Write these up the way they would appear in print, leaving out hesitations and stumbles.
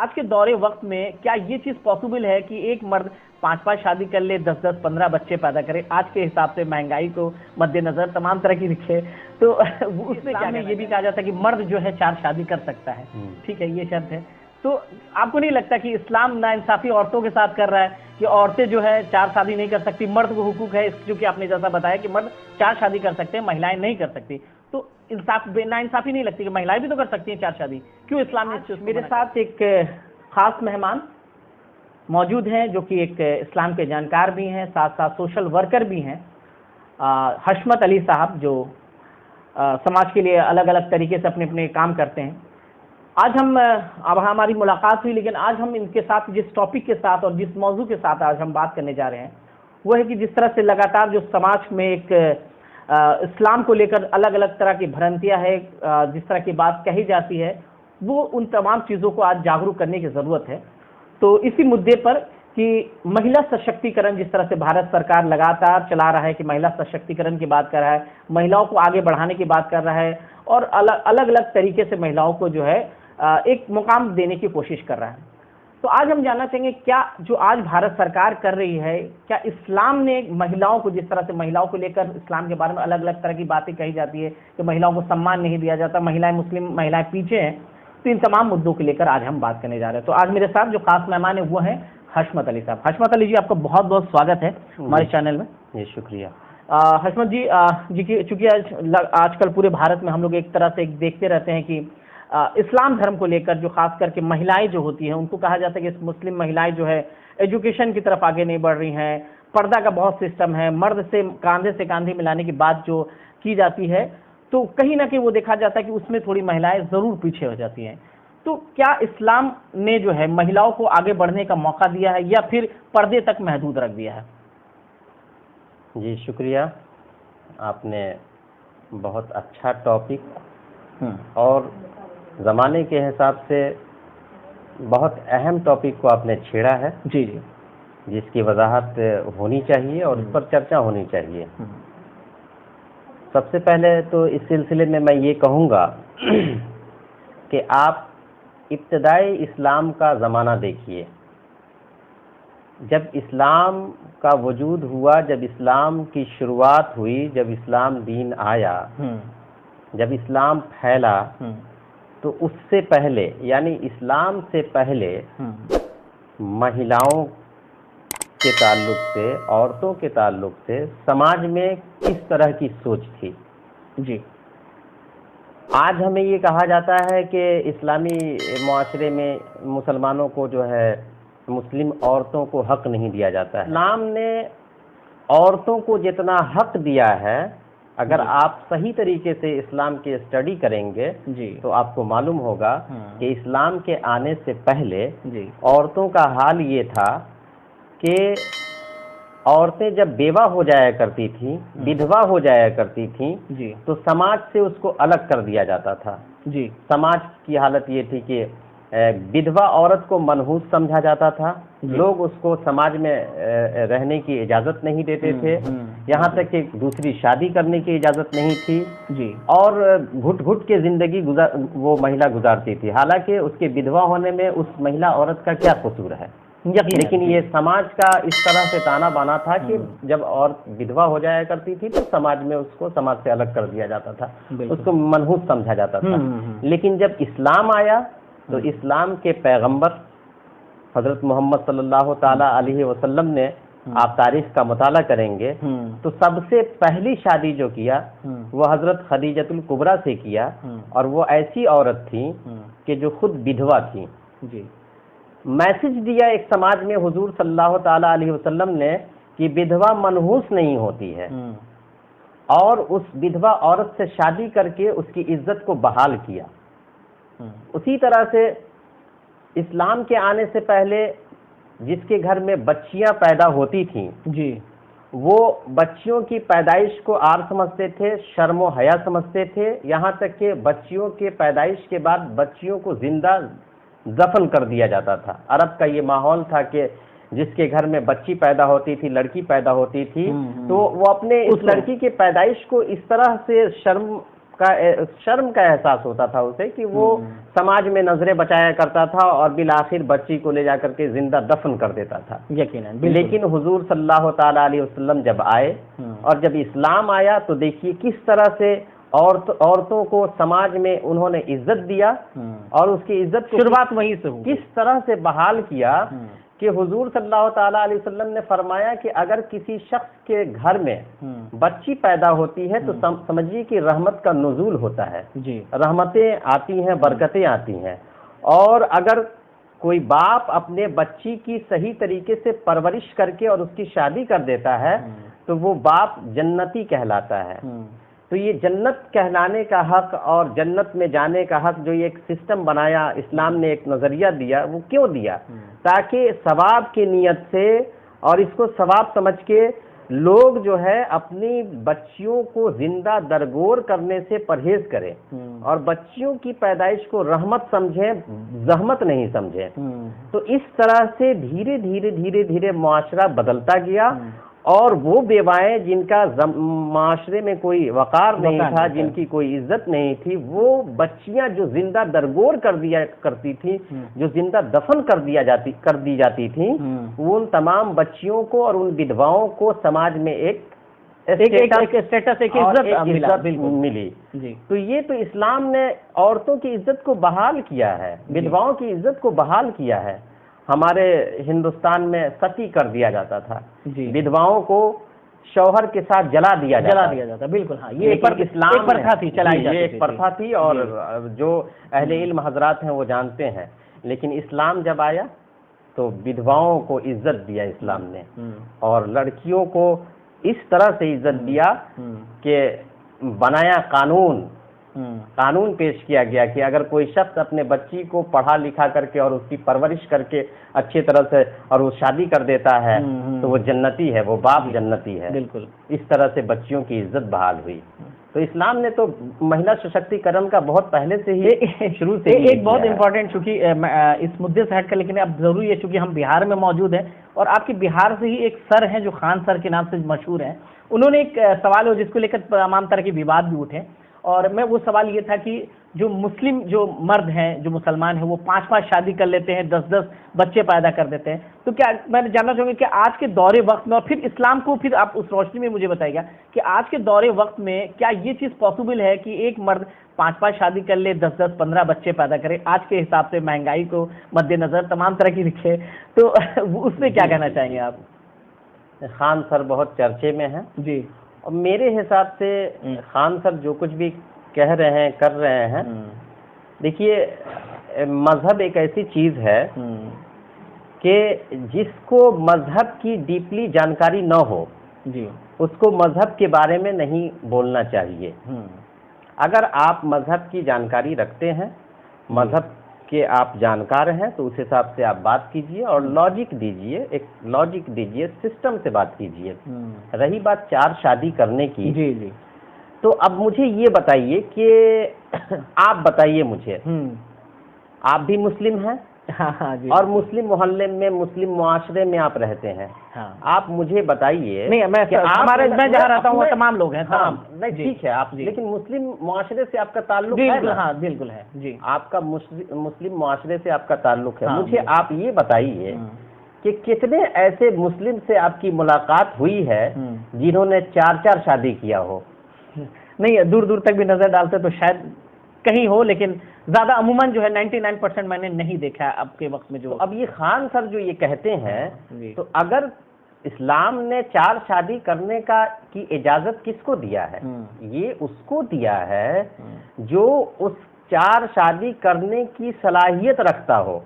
आज के दौरे वक्त में क्या ये चीज पॉसिबल है कि एक मर्द 5-5 शादी कर ले, 10-10, 15 बच्चे पैदा करे? आज के हिसाब से महंगाई को मद्देनजर तमाम तरह की दिखे तो उसमें क्या ये भी कहा जाता है कि मर्द जो है 4 शादी कर सकता है, ठीक है, ये शर्त है। तो आपको नहीं लगता कि इस्लाम नाइंसाफी औरतों के साथ कर रहा है कि औरतें जो है 4 शादी नहीं कर सकती, मर्द को हुकूक है, क्योंकि आपने जैसा बताया कि मर्द 4 शादी कर सकते हैं, महिलाएं नहीं कर सकती, तो इंसाफ नाइंसाफी नहीं लगती कि महिलाएं भी तो कर सकती हैं 4 शादी? क्यों इस्लाम ने? मेरे साथ एक खास मेहमान मौजूद हैं जो कि एक इस्लाम के जानकार भी हैं, साथ साथ सोशल वर्कर भी हैं, हशमत अली साहब, जो समाज के लिए अलग अलग तरीके से अपने अपने काम करते हैं। आज हम अब हमारी मुलाकात हुई, लेकिन आज हम इनके साथ जिस टॉपिक के साथ और जिस मौजू के साथ आज हम बात करने जा रहे हैं वो है कि जिस तरह से लगातार जो समाज में एक इस्लाम को लेकर अलग अलग तरह की भ्रांतियां है, जिस तरह की बात कही जाती है, वो उन तमाम चीज़ों को आज जागरूक करने की ज़रूरत है। तो इसी मुद्दे पर कि महिला सशक्तिकरण जिस तरह से भारत सरकार लगातार चला रहा है कि महिला सशक्तिकरण की बात कर रहा है, महिलाओं को आगे बढ़ाने की बात कर रहा है और अलग अलग तरीके से महिलाओं को जो है एक मुकाम देने की कोशिश कर रहा है। तो आज हम जानना चाहेंगे क्या जो आज भारत सरकार कर रही है, क्या इस्लाम ने महिलाओं को, जिस तरह से महिलाओं को लेकर इस्लाम के बारे में अलग अलग तरह की बातें कही जाती है कि महिलाओं को सम्मान नहीं दिया जाता, महिलाएं, मुस्लिम महिलाएं पीछे हैं, तो इन तमाम मुद्दों को लेकर आज हम बात करने जा रहे हैं। तो आज मेरे साथ जो खास मेहमान है वो है हशमत अली साहब। हशमत अली जी, आपका बहुत बहुत स्वागत है हमारे चैनल में। जी शुक्रिया। हशमत जी चूंकि आजकल पूरे भारत में हम लोग एक तरह से देखते रहते हैं कि इस्लाम धर्म को लेकर जो खास करके महिलाएं जो होती हैं उनको कहा जाता है कि मुस्लिम महिलाएं जो है एजुकेशन की तरफ आगे नहीं बढ़ रही हैं, पर्दा का बहुत सिस्टम है, मर्द से कांधे मिलाने की बात जो की जाती है, तो कहीं ना कहीं वो देखा जाता है कि उसमें थोड़ी महिलाएं ज़रूर पीछे हो जाती हैं। तो क्या इस्लाम ने जो है महिलाओं को आगे बढ़ने का मौका दिया है या फिर पर्दे तक महदूद रख दिया है? जी शुक्रिया, आपने बहुत अच्छा टॉपिक और ज़माने के हिसाब से बहुत अहम टॉपिक को आपने छेड़ा है। जी जी, जिसकी वजाहत होनी चाहिए और उस पर चर्चा होनी चाहिए। सबसे पहले तो इस सिलसिले में मैं ये कहूँगा कि आप इब्तदाई इस्लाम का ज़माना देखिए। जब इस्लाम का वजूद हुआ, जब इस्लाम की शुरुआत हुई, जब इस्लाम दीन आया, जब इस्लाम फैला, तो उससे पहले यानी इस्लाम से पहले महिलाओं के ताल्लुक से, औरतों के ताल्लुक से समाज में किस तरह की सोच थी? जी, आज हमें ये कहा जाता है कि इस्लामी मुआशरे में मुसलमानों को जो है, मुस्लिम औरतों को हक नहीं दिया जाता है। इस्लाम ने औरतों को जितना हक दिया है, अगर आप सही तरीके से इस्लाम की स्टडी करेंगे जी, तो आपको मालूम होगा कि इस्लाम के आने से पहले जी, औरतों का हाल ये था कि औरतें जब बेवा हो जाया करती थी, विधवा हो जाया करती थी जी, तो समाज से उसको अलग कर दिया जाता था। जी, समाज की हालत ये थी कि विधवा औरत को मनहूस समझा जाता था, लोग उसको समाज में रहने की इजाज़त नहीं देते थे, यहाँ तक कि दूसरी शादी करने की इजाज़त नहीं थी जी, और घुट घुट के ज़िंदगी वो महिला गुजारती थी। हालांकि उसके विधवा होने में उस महिला औरत का क्या कसूर है, लेकिन ये समाज का इस तरह से ताना बाना था कि जब औरत विधवा हो जाया करती थी तो समाज में उसको समाज से अलग कर दिया जाता था, उसको मनहूस समझा जाता था। लेकिन जब इस्लाम आया तो इस्लाम के पैगंबर हज़रत मोहम्मद सल्लल्लाहु ताला अलैहि वसल्लम ने, आप तारीख का मुताला करेंगे तो सबसे पहली शादी जो किया वो हज़रत खदीजतुल कुबरा से किया, और वो ऐसी औरत थी कि जो खुद विधवा थी। जी, मैसेज दिया एक समाज में हुजूर सल्लल्लाहु ताला अलैहि वसल्लम ने कि विधवा मनहूस नहीं होती है, और उस विधवा औरत से शादी करके उसकी इज्जत को बहाल किया। उसी तरह से इस्लाम के आने से पहले जिसके घर में बच्चियां पैदा होती थीं जी, वो बच्चियों की पैदाइश को आर समझते थे, शर्म व हया समझते थे, यहाँ तक कि बच्चियों के पैदाइश के बाद बच्चियों को जिंदा दफन कर दिया जाता था। अरब का ये माहौल था कि जिसके घर में बच्ची पैदा होती थी, लड़की पैदा होती थी, तो वो अपने उस लड़की के पैदाइश को इस तरह से शर्म शर्म का एहसास होता था उसे कि वो समाज में नजरें बचाया करता था और बिल आखिर बच्ची को ले जाकर के जिंदा दफन कर देता था। यकीनन, लेकिन हुजूर सल्लल्लाहु ताला अलैहि वसल्लम जब आए और जब इस्लाम आया तो देखिए किस तरह से औरतों को समाज में उन्होंने इज्जत दिया और उसकी इज्जत को शुरुआत वहीं से हुई, किस तरह से बहाल किया कि हुजूर सल्लल्लाहु ताला अलैहि वसल्लम ने फरमाया कि अगर किसी शख्स के घर में बच्ची पैदा होती है तो समझिए कि रहमत का नुज़ूल होता है जी, रहमतें आती हैं, बरकतें आती हैं। और अगर कोई बाप अपने बच्ची की सही तरीके से परवरिश करके और उसकी शादी कर देता है तो वो बाप जन्नती कहलाता है। तो ये जन्नत कहलाने का हक और जन्नत में जाने का हक जो ये एक सिस्टम बनाया, इस्लाम ने एक नज़रिया दिया, वो क्यों दिया? ताकि सवाब की नीयत से और इसको सवाब समझ के लोग जो है अपनी बच्चियों को जिंदा दरगोर करने से परहेज करें और बच्चियों की पैदाइश को रहमत समझें, जहमत नहीं समझें। तो इस तरह से धीरे धीरे धीरे धीरे मुआशरा बदलता गया और वो बेवाएं जिनका माशरे में कोई वकार नहीं था, जिनकी कोई इज्जत नहीं थी, वो बच्चियां जो जिंदा दरगोर कर दिया करती थी, जो जिंदा दफन कर दी जाती थी, उन तमाम बच्चियों को और उन विधवाओं को समाज में एक स्टेटस, एक इज्जत मिली जी। तो ये तो इस्लाम ने औरतों की इज्जत को बहाल किया है, विधवाओं की इज्जत को बहाल किया है। हमारे हिंदुस्तान में सती कर दिया जाता था, विधवाओं को शौहर के साथ जला दिया जाता। बिल्कुल, हाँ, ये एक प्रथा थी, चलाई जाती थी, एक प्रथा थी और जो अहले इल्म हजरात हैं वो जानते हैं। लेकिन इस्लाम जब आया तो विधवाओं को इज्जत दिया इस्लाम ने और लड़कियों को इस तरह से इज्जत दिया कि बनाया कानून पेश किया गया कि अगर कोई शख्स अपने बच्ची को पढ़ा लिखा करके और उसकी परवरिश करके अच्छी तरह से और वो शादी कर देता है तो वो जन्नती है, वो बाप जन्नती है। बिल्कुल, इस तरह से बच्चियों की इज्जत बहाल हुई। तो इस्लाम ने तो महिला सशक्तिकरण का बहुत पहले से ही शुरू से एक बहुत इंपॉर्टेंट, चूंकि इस मुद्दे से हटकर, लेकिन अब जरूरी है चूंकि हम बिहार में मौजूद हैं और आपके बिहार से ही एक सर हैं जो खान सर के नाम से मशहूर हैं, उन्होंने एक सवाल हो जिसको लेकर तमाम तरह के विवाद भी उठे और मैं वो सवाल ये था कि जो मुस्लिम जो मर्द हैं, जो मुसलमान हैं, वो 5-5 शादी कर लेते हैं, 10-10 बच्चे पैदा कर देते हैं। तो क्या मैं जानना चाहूँगी कि आज के दौरे वक्त में और फिर इस्लाम को फिर आप उस रोशनी में मुझे बताइएगा कि आज के दौरे वक्त में क्या ये चीज़ पॉसिबल है कि एक मर्द 5-5 शादी कर ले, 10-10, 15 बच्चे पैदा करे? आज के हिसाब से महंगाई को मद्देनजर तमाम तरह की रखे, तो उसमें क्या कहना चाहेंगे आप? खान सर बहुत चर्चे में हैं जी, और मेरे हिसाब से खान सर जो कुछ भी कह रहे हैं, कर रहे हैं, देखिए मजहब एक ऐसी चीज है कि जिसको मजहब की डीपली जानकारी न हो जी, उसको मजहब के बारे में नहीं बोलना चाहिए। अगर आप मजहब की जानकारी रखते हैं, मजहब के आप जानकार हैं, तो उस हिसाब से आप बात कीजिए और लॉजिक दीजिए, एक लॉजिक दीजिए, सिस्टम से बात कीजिए। रही बात 4 शादी करने की, जी जी, तो अब मुझे ये बताइए कि आप बताइए मुझे, आप भी मुस्लिम हैं? हाँ जी, और मुस्लिम मोहल्ले में, मुस्लिम मुआशरे में आप रहते हैं। हाँ, आप मुझे बताइए। नहीं, मैं जहाँ रहता हूँ तमाम लोग हैं। हाँ, नहीं, ठीक है, आप लेकिन मुस्लिम मुआशरे से आपका ताल्लुक है ना? हाँ, बिल्कुल है जी, आपका मुस्लिम मुआशरे से आपका ताल्लुक है। मुझे आप ये बताइए कि कितने ऐसे मुस्लिम से आपकी मुलाकात हुई है जिन्होंने 4-4 शादी किया हो? नहीं, दूर दूर तक भी नजर डालते तो शायद कहीं हो, लेकिन ज्यादा अमूमन जो है 99% मैंने नहीं देखा है आपके वक्त में। जो तो अब ये खान सर जो ये कहते हैं, तो अगर इस्लाम ने 4 शादी करने की इजाजत किसको दिया है? ये उसको दिया है जो उस 4 शादी करने की सलाहियत रखता हो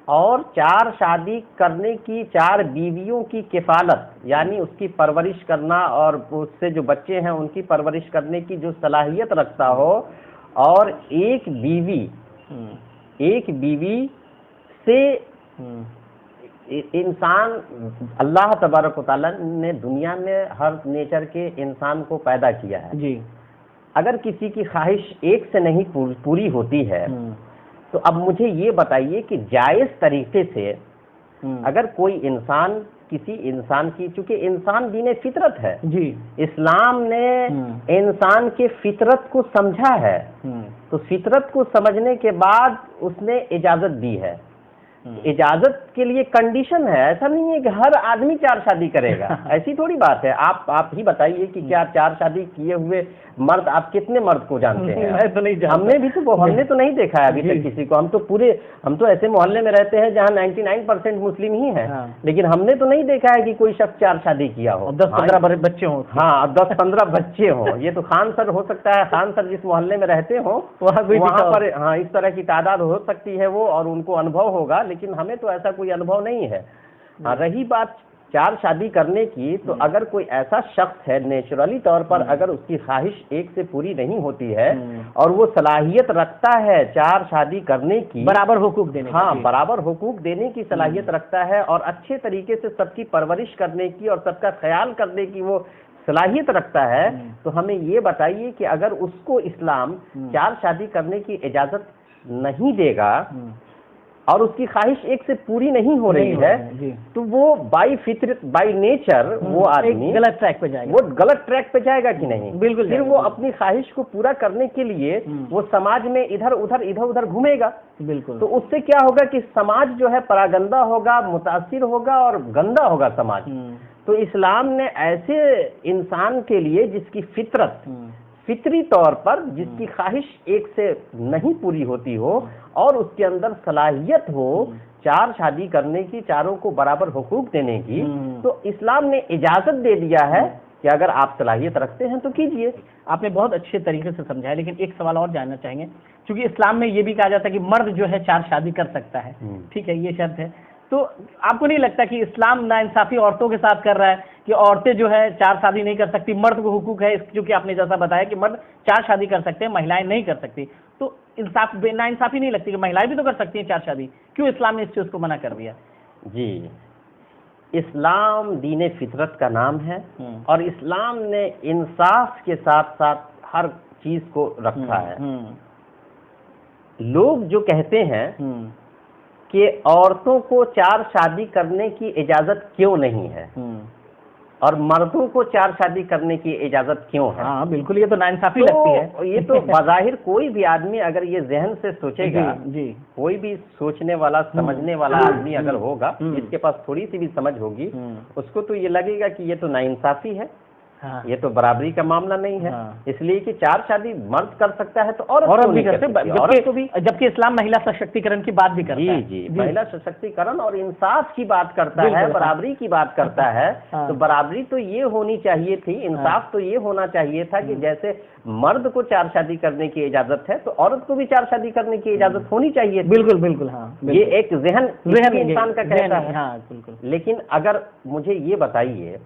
और 4 शादी करने की 4 बीवियों की किफालत, यानी उसकी परवरिश करना और उससे जो बच्चे हैं उनकी परवरिश करने की जो सलाहियत रखता हो। और एक बीवी से इंसान, अल्लाह तबारक व तआला ने दुनिया में हर नेचर के इंसान को पैदा किया है जी। अगर किसी की ख्वाहिश एक से नहीं पूरी होती है तो अब मुझे ये बताइए कि जायज़ तरीके से अगर कोई इंसान किसी इंसान की, चूंकि इंसान दीन फितरत है जी, इस्लाम ने इंसान के फितरत को समझा है, तो फितरत को समझने के बाद उसने इजाजत दी है। इजाजत के लिए कंडीशन है, ऐसा नहीं है कि हर आदमी 4 शादी करेगा ऐसी थोड़ी बात है। आप ही बताइए कि क्या 4 शादी किए हुए मर्द, आप कितने मर्द को जानते हैं? मैं तो नहीं जानता। हमने तो नहीं देखा है अभी तक किसी को। हम तो ऐसे मोहल्ले में रहते हैं जहाँ 99% मुस्लिम ही है, लेकिन हमने तो नहीं देखा है कि कोई शख्स 4 शादी किया हो, 10-15 बच्चे हों। हाँ, 10-15 बच्चे हों। ये तो खान सर हो सकता है, खान सर जिस मोहल्ले में रहते हो वहाँ पर हाँ इस तरह की तादाद हो सकती है वो, और उनको अनुभव होगा, लेकिन हमें तो ऐसा कोई अनुभव नहीं है। रही बात 4 शादी करने की, तो अगर कोई ऐसा शख्स है नेचुरली तौर पर अगर उसकी ख्वाहिश एक से पूरी नहीं होती है और वो सलाहियत रखता है 4 शादी करने की, बराबर हुकूक देने, हाँ बराबर हुकूक देने की सलाहियत रखता है और अच्छे तरीके से सबकी परवरिश करने की और सबका ख्याल करने की वो सलाहियत रखता है, तो हमें ये बताइए कि अगर उसको इस्लाम 4 शादी करने की इजाजत नहीं देगा और उसकी ख्वाहिश एक से पूरी नहीं हो रही है, तो वो बाई फितरत बाई नेचर वो आदमी गलत ट्रैक पे जाएगा। वो गलत ट्रैक पे जाएगा कि नहीं? बिल्कुल। फिर वो अपनी ख्वाहिश को पूरा करने के लिए वो समाज में इधर उधर घूमेगा। बिल्कुल। तो उससे क्या होगा कि समाज जो है परागंदा होगा, मुतासिर होगा और गंदा होगा समाज। तो इस्लाम ने ऐसे इंसान के लिए जिसकी फितरत फितरी तौर पर जिसकी ख्वाहिश एक से नहीं पूरी होती हो और उसके अंदर सलाहियत हो 4 शादी करने की, चारों को बराबर हुकूक देने की, तो इस्लाम ने इजाजत दे दिया है कि अगर आप सलाहियत रखते हैं तो कीजिए। आपने बहुत अच्छे तरीके से समझाया, लेकिन एक सवाल और जानना चाहेंगे, क्योंकि इस्लाम में ये भी कहा जाता है कि मर्द जो है 4 शादी कर सकता है, ठीक है, ये शर्त है। तो आपको नहीं लगता कि इस्लाम नाइंसाफी औरतों के साथ कर रहा है कि औरतें जो है 4 शादी नहीं कर सकती, मर्द को हुकूक है, क्योंकि आपने जैसा बताया कि मर्द 4 शादी कर सकते हैं, महिलाएं नहीं कर सकती, तो नाइंसाफी नहीं लगती कि महिलाएं भी तो कर सकती हैं 4 शादी? क्यों इस्लाम ने इस चीज को मना कर दिया? जी, इस्लाम दीन फितरत का नाम है और इस्लाम ने इंसाफ के साथ साथ हर चीज को रखा है। लोग जो कहते हैं कि औरतों को 4 शादी करने की इजाजत क्यों नहीं है और मर्दों को 4 शादी करने की इजाजत क्यों है? हाँ बिल्कुल, ये तो नाइंसाफी लगती है। ये तो बज़ाहिर कोई भी आदमी अगर ये जहन से सोचेगा, जी, कोई भी सोचने वाला समझने वाला आदमी अगर होगा, जिसके पास थोड़ी सी भी समझ होगी, उसको तो ये लगेगा कि ये तो नाइंसाफी है। हाँ। ये तो बराबरी का मामला नहीं है। हाँ। इसलिए कि 4 शादी मर्द कर सकता है तो औरत भी कर सकती है, औरत को भी, जबकि इस्लाम महिला सशक्तिकरण की बात भी करता है। जी, महिला सशक्तिकरण और इंसाफ की बात करता है, बराबरी की बात करता है। तो बराबरी तो ये होनी चाहिए थी, इंसाफ तो ये होना चाहिए था कि जैसे मर्द को 4 शादी करने की इजाजत है तो औरत को भी 4 शादी करने की इजाजत होनी चाहिए। बिल्कुल बिल्कुल, हाँ, ये एक जहन इंसान का कहता है। हाँ बिल्कुल। लेकिन अगर मुझे ये बताइए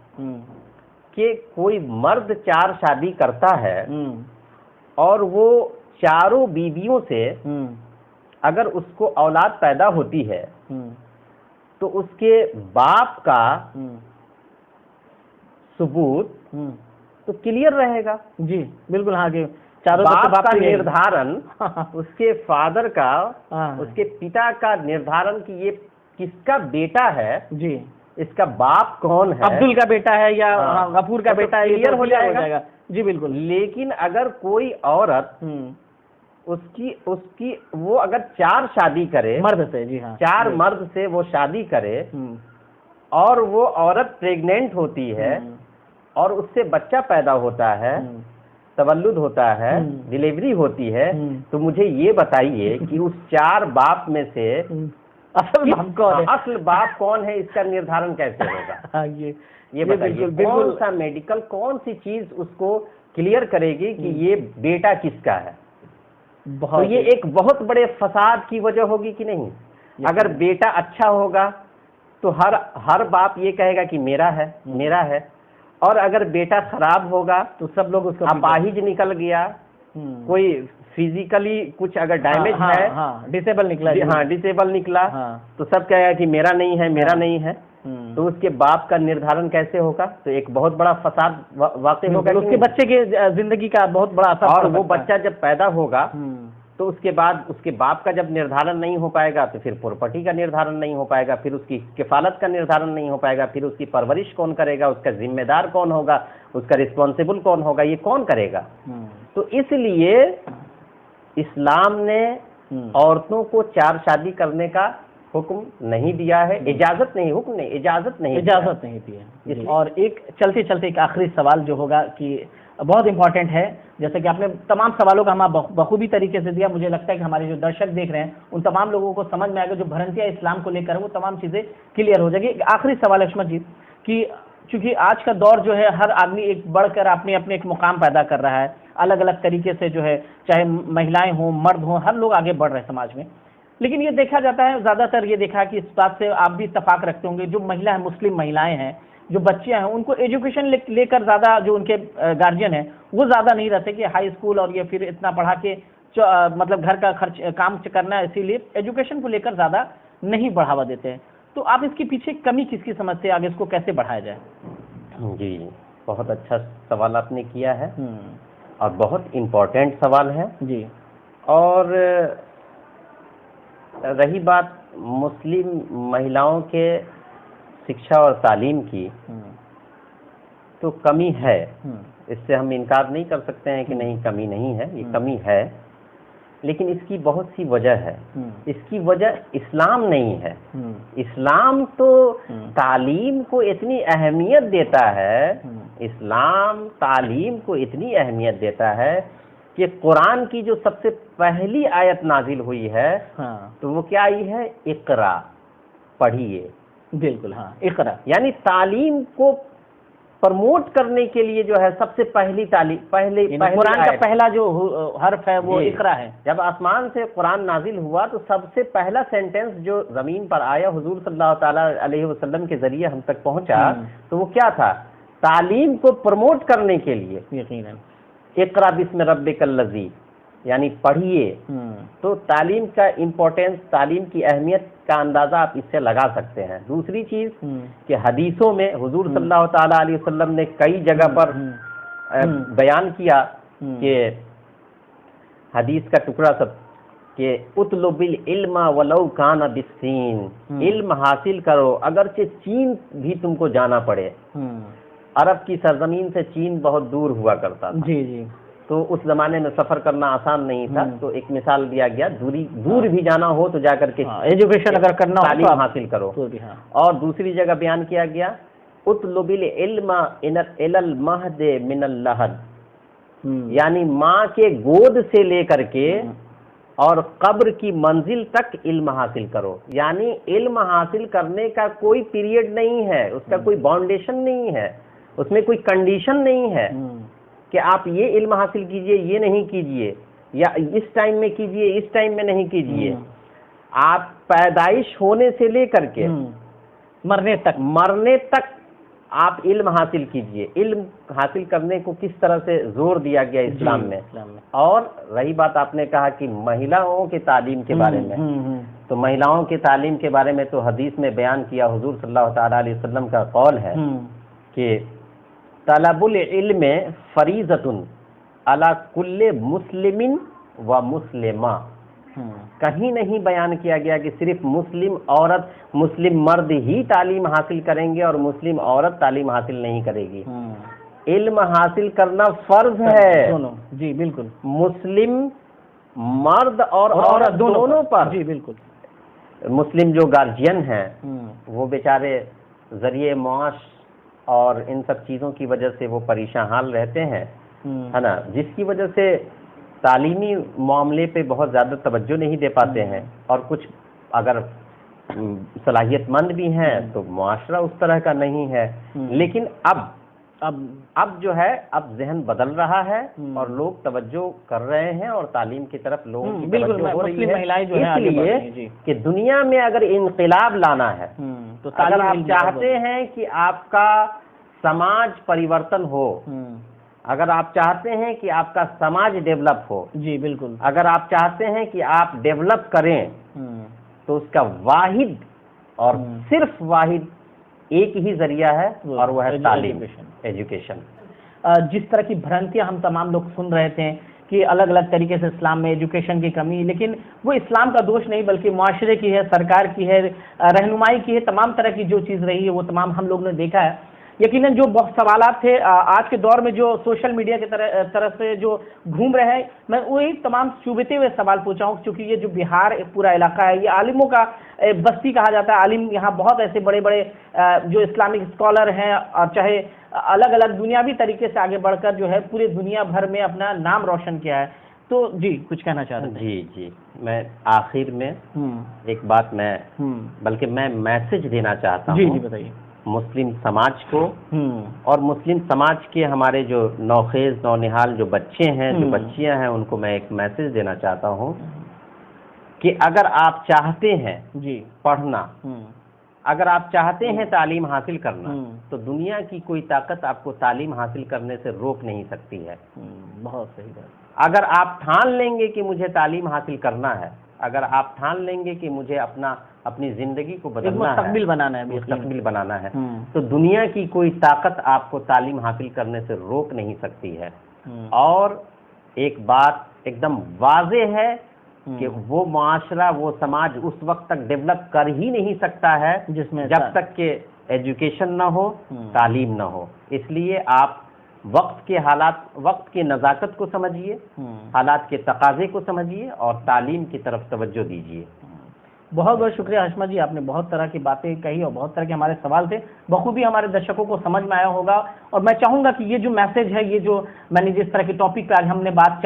कि कोई मर्द 4 शादी करता है और वो चारों बीवियों से अगर उसको औलाद पैदा होती है तो उसके बाप का सबूत तो क्लियर रहेगा। जी बिल्कुल, हाँ, कि चारों बाप का निर्धारण उसके फादर का, उसके पिता का निर्धारण कि ये किसका बेटा है, जी, इसका बाप कौन है, अब्दुल का बेटा है या गफूर का बेटा है, क्लियर हो जाएगा। जी बिल्कुल। लेकिन अगर कोई औरत उसकी वो अगर 4 शादी करे मर्द से, जी हाँ, 4 मर्द से वो शादी करे और वो औरत प्रेग्नेंट होती है और उससे बच्चा पैदा होता है, तवल्लुद होता है, डिलीवरी होती है, तो मुझे ये बताइए कि उस 4 बाप में से असल बाप कौन है, इसका निर्धारण कैसे होगा? ये बताइए, कौन सा मेडिकल, कौन सी चीज उसको क्लियर करेगी कि ये बेटा किसका है? तो ये एक बहुत बड़े फसाद की वजह होगी कि नहीं? अगर बेटा अच्छा होगा तो हर बाप ये कहेगा कि मेरा है, और अगर बेटा खराब होगा तो सब लोग उसको अपाहिज निकल गया, कोई फिजिकली कुछ अगर डैमेज है, डिसेबल निकला, डिसेबल निकला, तो सब कहेगा कि मेरा नहीं है। तो उसके बाप का निर्धारण कैसे होगा? तो एक बहुत बड़ा फसाद वाक़ई होगा, उसके बच्चे के जिंदगी का बहुत बड़ा असर। और वो बच्चा जब पैदा होगा तो उसके बाद उसके बाप का जब निर्धारण नहीं हो पाएगा तो फिर प्रॉपर्टी का निर्धारण नहीं हो पाएगा, फिर उसकी किफालत का निर्धारण नहीं हो पाएगा, फिर उसकी परवरिश कौन करेगा, उसका जिम्मेदार कौन होगा, उसका रिस्पॉन्सिबल कौन होगा, ये कौन करेगा। तो इसलिए इस्लाम ने औरतों को 4 शादी करने का हुक्म नहीं दिया है, इजाजत नहीं, हुक्म नहीं, इजाजत नहीं दी है। और एक चलते चलते एक आखिरी सवाल जो होगा कि बहुत इंपॉर्टेंट है, जैसे कि आपने तमाम सवालों का हम बखूबी तरीके से दिया, मुझे लगता है कि हमारे जो दर्शक देख रहे हैं उन तमाम लोगों को समझ में आएगा, जो भ्रांतियां इस्लाम को लेकर वो तमाम चीज़ें क्लियर हो जाएगी। एक आखिरी सवाल अशमत जी कि चूंकि आज का दौर जो है हर आदमी एक बढ़कर अपने अपने एक मुकाम पैदा कर रहा है, अलग अलग तरीके से जो है, चाहे महिलाएं हों मर्द हों, हर लोग आगे बढ़ रहे हैं समाज में। लेकिन ये देखा जाता है, ज़्यादातर ये देखा है कि इस बात से आप भी इत्तेफाक रखते होंगे, जो महिला है, मुस्लिम महिलाएं हैं, जो बच्चियां हैं, उनको एजुकेशन लेकर ज़्यादा, जो उनके गार्जियन हैं वो ज़्यादा नहीं रहते कि हाई स्कूल और ये फिर इतना पढ़ा के मतलब घर का खर्च काम करना है, इसीलिए एजुकेशन को लेकर ज़्यादा नहीं बढ़ावा देते हैं। तो आप इसके पीछे कमी किसकी समझते हैं, आगे इसको कैसे बढ़ाया जाए? जी, बहुत अच्छा सवाल आपने किया है और बहुत इम्पोर्टेंट सवाल है जी। और रही बात मुस्लिम महिलाओं के शिक्षा और तालीम की, तो कमी है, इससे हम इनकार नहीं कर सकते हैं कि नहीं कमी नहीं है, ये कमी है, लेकिन इसकी बहुत सी वजह है। इसकी वजह इस्लाम नहीं है। इस्लाम तो तालीम को इतनी अहमियत देता है, इस्लाम तालीम को इतनी अहमियत देता है कि कुरान की जो सबसे पहली आयत नाजिल हुई है, तो वो क्या आई है, इकरा, पढ़िए। बिल्कुल, हाँ, इकरा, यानी तालीम को प्रमोट करने के लिए जो है सबसे पहली तालीम, पहले कुरान का पहला जो हर्फ है वो इकरा है। जब आसमान से कुरान नाजिल हुआ तो सबसे पहला सेंटेंस जो जमीन पर आया, हुजूर सल्लल्लाहु ताला अलैहि वसल्लम के जरिए हम तक पहुंचा, तो वो क्या था, तालीम को प्रमोट करने के लिए, यकीनन, इकरा बिस्म रब्बिकल लज़ी, यानी पढ़िए। तो तालीम का इम्पोर्टेंस, तालीम की अहमियत का अंदाजा आप इससे लगा सकते हैं। दूसरी चीज कि हदीसों में हुजूर सल्लल्लाहु ताला अलैहि वसल्लम ने कई जगह पर बयान किया कि हदीस का टुकड़ा सब कि उतलुबिल इल्मा वलौ काना बिस्सीन, इल्म हासिल करो अगरचे चीन भी तुमको जाना पड़े। अरब की सरजमीन से चीन बहुत दूर हुआ करता था। जी जी। तो उस जमाने में सफर करना आसान नहीं था, तो एक मिसाल दिया गया, दूर भी जाना हो तो जाकर के एजुकेशन अगर करना हो, तालीम हासिल करो। और दूसरी जगह बयान किया गया, उतलुबिल इल्मा इलल महद मिनल लहद, यानी माँ के गोद से लेकर के और कब्र की मंजिल तक इल्म हासिल करो। यानी इल्म हासिल करने का कोई पीरियड नहीं है, उसका कोई बाउंडेशन नहीं है, उसमें कोई कंडीशन नहीं है कि आप ये इल्म हासिल कीजिए, ये नहीं कीजिए, या इस टाइम में कीजिए, इस टाइम में नहीं कीजिए। आप पैदाइश होने से लेकर के मरने तक आप इल्म हासिल कीजिए। इल्म हासिल करने को किस तरह से जोर दिया गया इस्लाम में। और रही बात, आपने कहा कि महिलाओं के तालीम के बारे में, तो महिलाओं के तालीम के बारे में तो हदीस में बयान किया, हुजूर सल्लल्लाहु ताला अलैहि वसल्लम का कौल है कि तलबुल इल्म फरीज़तुन अला कुल्ले मुस्लिमिन व मुस्लिमा। कहीं नहीं बयान किया गया कि सिर्फ मुस्लिम औरत, मुस्लिम मर्द ही तालीम हासिल करेंगे और मुस्लिम औरत तालीम हासिल नहीं करेगी। इल्म हासिल करना फर्ज है दोनों। जी बिल्कुल, मुस्लिम मर्द और औरत दोनों पर। जी बिल्कुल। मुस्लिम जो गार्जियन हैं वो बेचारे जरिए मुआश और इन सब चीज़ों की वजह से वो परेशान हाल रहते हैं, है ना, जिसकी वजह से तालीमी मामले पे बहुत ज़्यादा तवज्जो नहीं दे पाते हैं। और कुछ अगर सलाहियतमंद भी हैं तो मुआशरा उस तरह का नहीं है। लेकिन अब जो है, अब जहन बदल रहा है और लोग तवज्जो कर रहे हैं और तालीम की तरफ लोगों की तवज्जो हो रही है। इसलिए कि दुनिया में अगर इनकलाब लाना है, तो अगर आप चाहते हैं कि आपका समाज परिवर्तन हो, अगर आप चाहते हैं कि आपका समाज डेवलप हो, जी बिल्कुल, अगर आप चाहते हैं कि आप डेवलप करें, तो उसका वाहिद और सिर्फ वाहिद एक ही जरिया है और वह है तालीम, एजुकेशन। जिस तरह की भ्रांतियां हम तमाम लोग सुन रहे थे कि अलग अलग तरीके से इस्लाम में एजुकेशन की कमी, लेकिन वो इस्लाम का दोष नहीं बल्कि मुआशरे की है, सरकार की है, रहनुमाई की है, तमाम तरह की जो चीज़ रही है वो तमाम हम लोग ने देखा है। यकीनन जो बहुत सवालात थे आज के दौर में जो सोशल मीडिया की तरफ से जो घूम रहे हैं, मैं वही तमाम चुभते हुए सवाल पूछा हूँ, क्योंकि ये जो बिहार पूरा इलाका है ये आलिमों का बस्ती कहा जाता है। आलिम यहाँ बहुत ऐसे बड़े बड़े जो इस्लामिक स्कॉलर हैं, और चाहे अलग अलग दुनियावी तरीके से आगे बढ़कर जो है पूरे दुनिया भर में अपना नाम रोशन किया है। तो जी कुछ कहना चाह रहे थे? जी, मैं आखिर में एक बात बल्कि मैं मैसेज देना चाहता हूँ। जी बताइए। मुस्लिम समाज को और मुस्लिम समाज के हमारे जो नौखेज नौनिहाल जो बच्चे हैं, जो बच्चियां हैं, उनको मैं एक मैसेज देना चाहता हूं कि अगर आप चाहते हैं जी पढ़ना, अगर आप चाहते हैं तालीम हासिल करना, तो दुनिया की कोई ताकत आपको तालीम हासिल करने से रोक नहीं सकती है। बहुत सही बात। अगर आप ठान लेंगे कि मुझे तालीम हासिल करना है, अगर आप ठान लेंगे कि मुझे अपनी जिंदगी को बदलना है, मुस्तकबिल बनाना है, तो दुनिया की कोई ताकत आपको तालीम हासिल करने से रोक नहीं सकती है। और एक बात एकदम वाज़े है कि वो माशरा, वो समाज उस वक्त तक डेवलप कर ही नहीं सकता है जिसमें जब तक के एजुकेशन ना हो, तालीम ना हो। इसलिए आप वक्त के हालात, वक्त की नज़ाकत को समझिए, हालात के तकाजे को समझिए और तालीम की तरफ तवज्जो दीजिए। बहुत बहुत शुक्रिया हाशमा जी, आपने बहुत तरह की बातें कही और बहुत तरह के हमारे सवाल थे, बखूबी हमारे दर्शकों को समझ में आया होगा। और मैं चाहूँगा कि ये जो मैसेज है, ये जो मैंने जिस तरह के टॉपिक पर आज हमने बात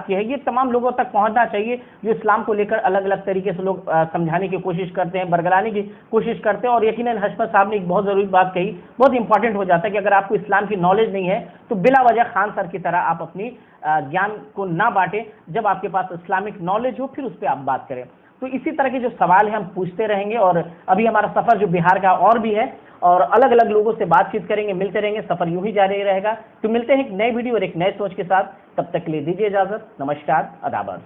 की है, ये तमाम लोगों तक पहुँचना चाहिए जो इस्लाम को लेकर अलग अलग तरीके से लोग समझाने की कोशिश करते हैं, बरगलाने की कोशिश करते हैं। और यकीनन हाशमा साहब ने एक बहुत ज़रूरी बात कही, बहुत इंपॉर्टेंट हो जाता है कि अगर आपको इस्लाम की नॉलेज नहीं है तो बिला वजह खान सर की तरह आप अपनी ज्ञान को ना बांटें। जब आपके पास इस्लामिक नॉलेज हो फिर उस पर आप बात करें। तो इसी तरह के जो सवाल हैं हम पूछते रहेंगे, और अभी हमारा सफ़र जो बिहार का और भी है, और अलग अलग लोगों से बातचीत करेंगे, मिलते रहेंगे, सफ़र यूं ही जारी रहेगा। तो मिलते हैं एक नए वीडियो और एक नए सोच के साथ, तब तक के लिए दीजिए इजाज़त। नमस्कार, अदाब।